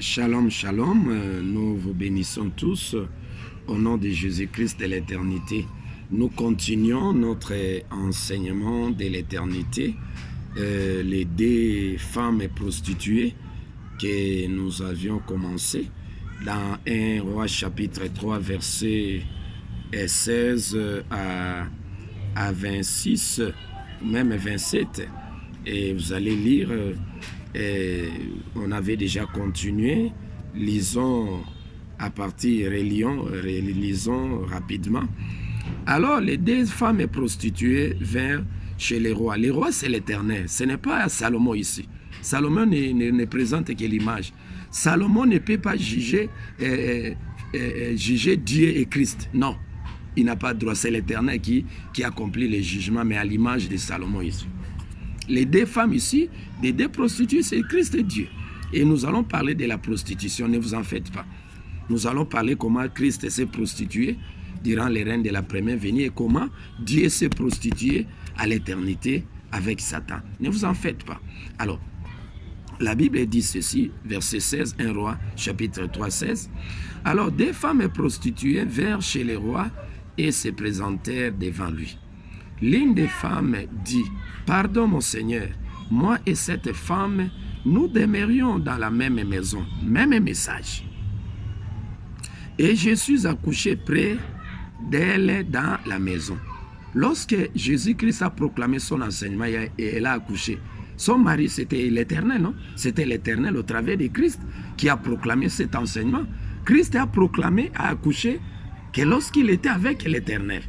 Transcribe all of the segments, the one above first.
Shalom, shalom, nous vous bénissons tous au nom de Jésus-Christ de l'éternité. Nous continuons notre enseignement de l'éternité, les deux femmes prostituées que nous avions commencé dans 1 Roi chapitre 3 verset 16 à 26, même 27. Et vous allez lire, on avait déjà continué, lisons à partir, relisons rapidement. Alors les deux femmes prostituées vinrent chez les rois. Les rois, c'est l'Éternel, ce n'est pas Salomon ici. Salomon ne présente que l'image. Salomon ne peut pas juger Dieu et Christ, non. Il n'a pas de droit, c'est l'Éternel qui accomplit les jugements, mais à l'image de Salomon ici. Les deux femmes ici, les deux prostituées, c'est Christ et Dieu. Et nous allons parler de la prostitution, ne vous en faites pas. Nous allons parler comment Christ s'est prostitué durant les règnes de la première venue et comment Dieu s'est prostitué à l'éternité avec Satan. Ne vous en faites pas. Alors, la Bible dit ceci, verset 16, 1 Roi, chapitre 3, 16. Alors, deux femmes prostituées vinrent chez le roi et se présentèrent devant lui. L'une des femmes dit, « Pardon, mon Seigneur, moi et cette femme, nous demeurions dans la même maison, même message. Et je suis accouché près d'elle dans la maison. » Lorsque Jésus-Christ a proclamé son enseignement et elle a accouché, son mari, c'était l'Éternel, non? C'était l'Éternel au travers de Christ qui a proclamé cet enseignement. Christ a proclamé, a accouché, que lorsqu'il était avec l'Éternel.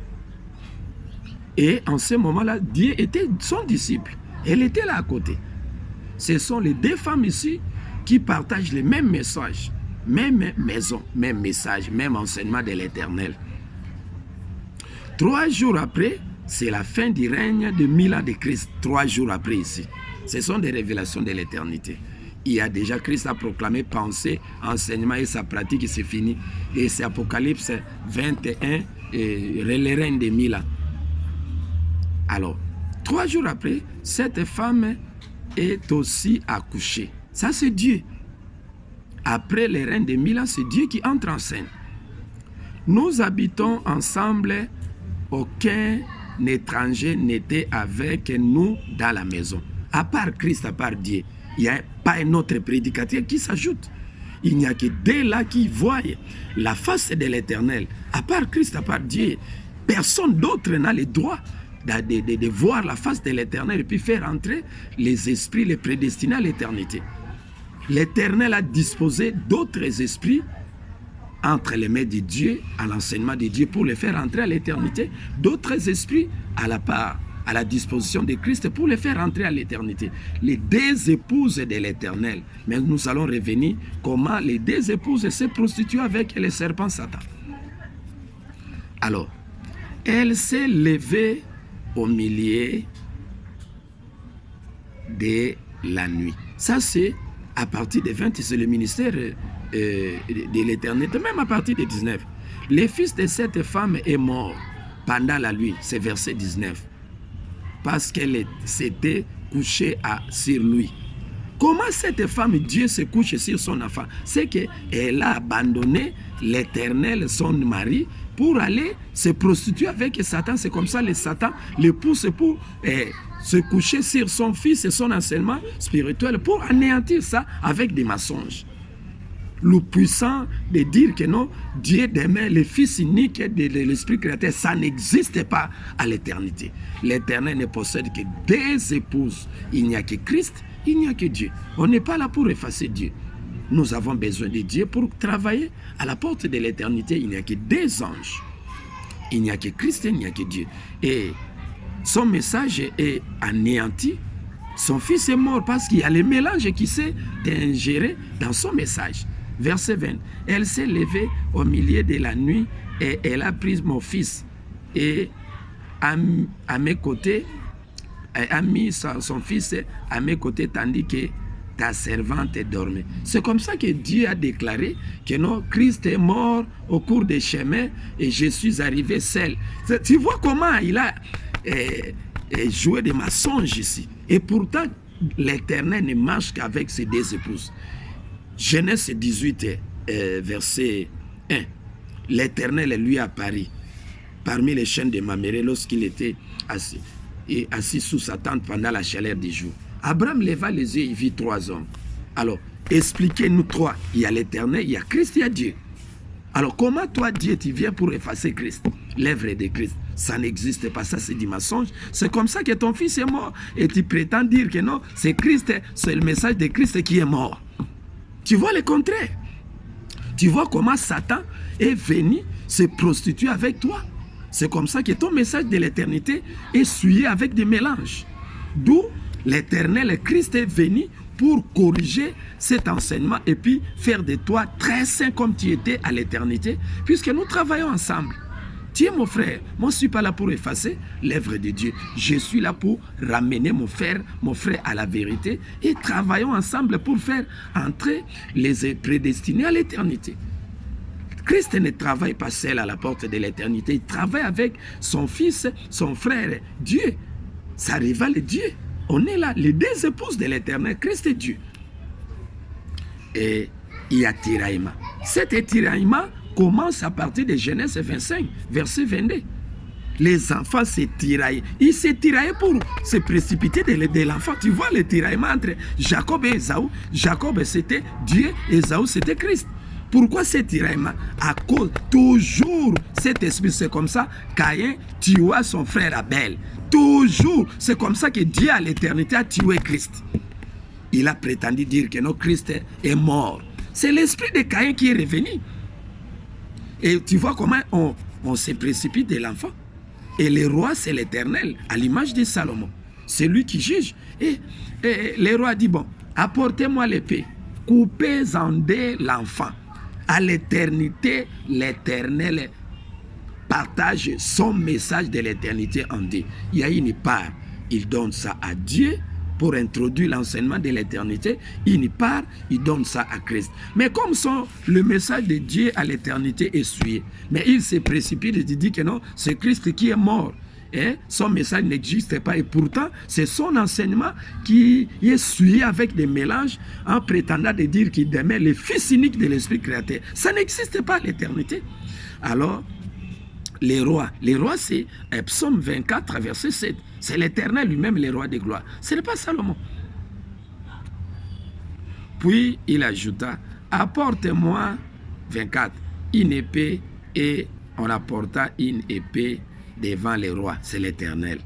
Et en ce moment-là, Dieu était son disciple. Elle était là à côté. Ce sont les deux femmes ici qui partagent les mêmes messages, même maison, même message, même enseignement de l'Éternel. 3 jours après, c'est la fin du règne de 1000 ans de Christ. 3 jours après ici. Ce sont des révélations de l'éternité. Il y a déjà, Christ a proclamé, pensée, enseignement et sa pratique, c'est fini. Et c'est Apocalypse 21, et le règne de 1000 ans. Alors, 3 jours après, cette femme est aussi accouchée. Ça, c'est Dieu. Après le règne de 1000 ans, c'est Dieu qui entre en scène. Nous habitons ensemble, aucun étranger n'était avec nous dans la maison. À part Christ, à part Dieu, il n'y a pas un autre prédicateur qui s'ajoute. Il n'y a que deux là qui voient la face de l'Éternel. À part Christ, à part Dieu, personne d'autre n'a le droit de voir la face de l'Éternel et puis faire entrer les esprits, les prédestinés à l'éternité. L'Éternel a disposé d'autres esprits entre les mains de Dieu, à l'enseignement de Dieu, pour les faire entrer à l'éternité, d'autres esprits à la disposition de Christ pour les faire entrer à l'éternité. Les deux épouses de l'Éternel. Mais nous allons revenir comment les deux épouses se prostituent avec le serpent Satan. Alors, elle s'est levée au milieu de la nuit. Ça, c'est à partir de 20, c'est le ministère de l'éternité, même à partir de 19. Le fils de cette femme est mort pendant la nuit, c'est verset 19. Parce qu'elle s'était couchée sur lui. Comment cette femme, Dieu se couche sur son enfant? C'est qu'elle a abandonné l'Éternel, son mari, pour aller se prostituer avec Satan. C'est comme ça que Satan le pousse pour se coucher sur son fils et son enseignement spirituel, pour anéantir ça avec des mensonges. Le puissant de dire que non, Dieu demeure le Fils unique de l'Esprit créateur, ça n'existe pas à l'éternité. L'Éternel ne possède que deux épouses. Il n'y a que Christ, il n'y a que Dieu. On n'est pas là pour effacer Dieu. Nous avons besoin de Dieu pour travailler à la porte de l'éternité. Il n'y a que deux anges. Il n'y a que Christ, il n'y a que Dieu. Et son message est anéanti. Son fils est mort parce qu'il y a le mélange qui s'est ingéré dans son message. Verset 20. Elle s'est levée au milieu de la nuit et elle a pris mon fils et à mes côtés, a mis son fils à mes côtés tandis que ta servante dormait. C'est comme ça que Dieu a déclaré que non, Christ est mort au cours des chemins et je suis arrivé seul. Tu vois comment il a joué des mensonges ici. Et pourtant, l'Éternel ne marche qu'avec ses deux épouses. Genèse 18, verset 1. L'Éternel lui apparut parmi les chênes de Mamré lorsqu'il était assis sous sa tente pendant la chaleur du jour. Abraham leva les yeux et vit 3 hommes. Alors, expliquez-nous 3. Il y a l'Éternel, il y a Christ, il y a Dieu. Alors, comment toi, Dieu, tu viens pour effacer Christ, l'œuvre de Christ? Ça n'existe pas, ça c'est du mensonge. C'est comme ça que ton fils est mort. Et tu prétends dire que non, c'est Christ, c'est le message de Christ qui est mort. Tu vois le contraire. Tu vois comment Satan est venu se prostituer avec toi. C'est comme ça que ton message de l'éternité est souillé avec des mélanges. D'où l'Éternel Christ est venu pour corriger cet enseignement et puis faire de toi très saint comme tu étais à l'éternité, puisque nous travaillons ensemble. Tu es mon frère, moi je ne suis pas là pour effacer l'œuvre de Dieu. Je suis là pour ramener mon frère à la vérité et travaillons ensemble pour faire entrer les prédestinés à l'éternité. Christ ne travaille pas seul à la porte de l'éternité, il travaille avec son fils, son frère, Dieu, sa rivale Dieu. On est là, les 2 épouses de l'éternel, Christ et Dieu. Et il y a tiraillement. Cet tiraillement commence à partir de Genèse 25, verset 22. Les enfants se tiraillent. Ils se tiraillent pour se précipiter de l'enfant. Tu vois le tiraillement entre Jacob et Ésaü. Jacob, c'était Dieu, Ésaü, c'était Christ. Pourquoi ce tiraillement? À cause, toujours, cet esprit, c'est comme ça, Caïn tua son frère Abel. Toujours, c'est comme ça que Dieu à l'éternité a tué Christ. Il a prétendu dire que non, Christ est mort. C'est l'esprit de Caïn qui est revenu. Et tu vois comment on se précipite de l'enfant. Et le roi, c'est l'Éternel, à l'image de Salomon. C'est lui qui juge. Et le roi dit, bon, apportez-moi l'épée, coupez en 2 l'enfant. À l'éternité, l'Éternel partage son message de l'éternité en 2. Il y a une part, il donne ça à Dieu pour introduire l'enseignement de l'éternité. Une part, il donne ça à Christ. Mais comme le message de Dieu à l'éternité est souillé, mais il se précipite et dit que non, c'est Christ qui est mort. Et son message n'existe pas. Et pourtant, c'est son enseignement qui est souillé avec des mélanges en prétendant de dire qu'il demeure le fils unique de l'Esprit créateur. Ça n'existe pas à l'éternité. Alors, les rois, c'est Psaume 24, verset 7. C'est l'Éternel lui-même, le roi de gloire. Ce n'est pas Salomon. Puis, il ajouta, apporte-moi, 24, une épée, et on apporta une épée devant les rois, c'est l'Éternel.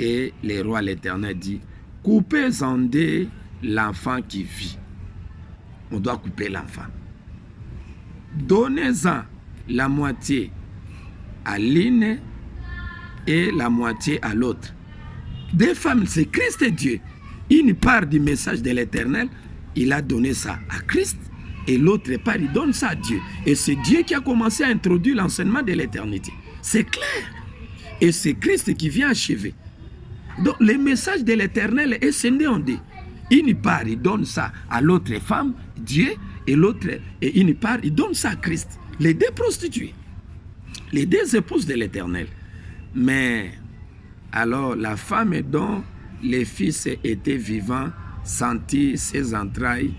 Et les rois, l'Éternel dit, coupez en 2 l'enfant qui vit. On doit couper l'enfant. Donnez-en la moitié à l'une et la moitié à l'autre. 2 femmes, c'est Christ et Dieu. Une part du message de l'Éternel, il a donné ça à Christ, et l'autre part, il donne ça à Dieu. Et c'est Dieu qui a commencé à introduire l'enseignement de l'éternité. C'est clair. Et c'est Christ qui vient achever. Donc, le message de l'Éternel est scindé en 2. Une part, il donne ça à l'autre femme, Dieu, et l'autre, et une part, il donne ça à Christ. Les 2 prostituées. Les 2 épouses de l'Éternel. Mais, alors, la femme dont le fils était vivant sentit ses entrailles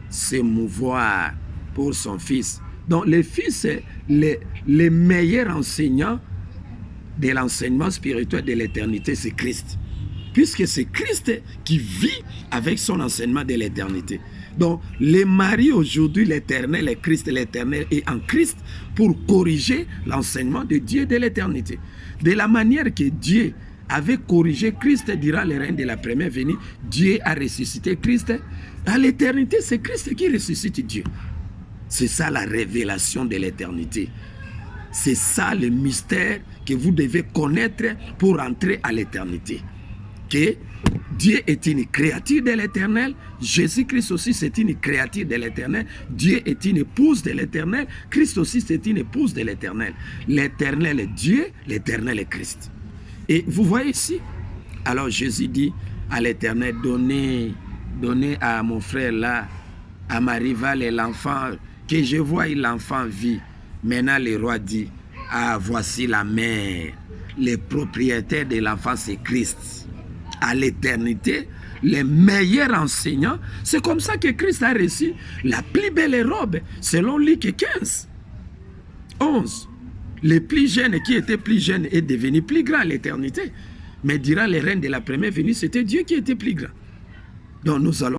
s'émouvoir pour son fils. Donc, le fils est le meilleur enseignant de l'enseignement spirituel de l'éternité, c'est Christ. Puisque c'est Christ qui vit avec son enseignement de l'éternité. Donc, les maris aujourd'hui, l'éternel est Christ, l'éternel est en Christ pour corriger l'enseignement de Dieu de l'éternité. De la manière que Dieu avait corrigé Christ durant le règne de la première venue, Dieu a ressuscité Christ. À l'éternité, c'est Christ qui ressuscite Dieu. C'est ça la révélation de l'éternité. C'est ça le mystère que vous devez connaître pour entrer à l'éternité. Que Dieu est une créature de l'éternel, Jésus-Christ aussi c'est une créature de l'éternel, Dieu est une épouse de l'éternel, Christ aussi c'est une épouse de l'éternel. L'éternel est Dieu, l'éternel est Christ. Et vous voyez ici, alors Jésus dit à l'éternel, donnez à mon frère là, à ma rivale et l'enfant, que je vois l'enfant vit. Maintenant le roi dit, ah voici la mère, le propriétaire de l'enfant c'est Christ. À l'éternité, les meilleurs enseignants. C'est comme ça que Christ a reçu la plus belle robe, selon Luc 15, 11. Le plus jeune qui était plus jeune est devenu plus grand à l'éternité. Mais durant les règnes de la première venue, c'était Dieu qui était plus grand. Donc nous allons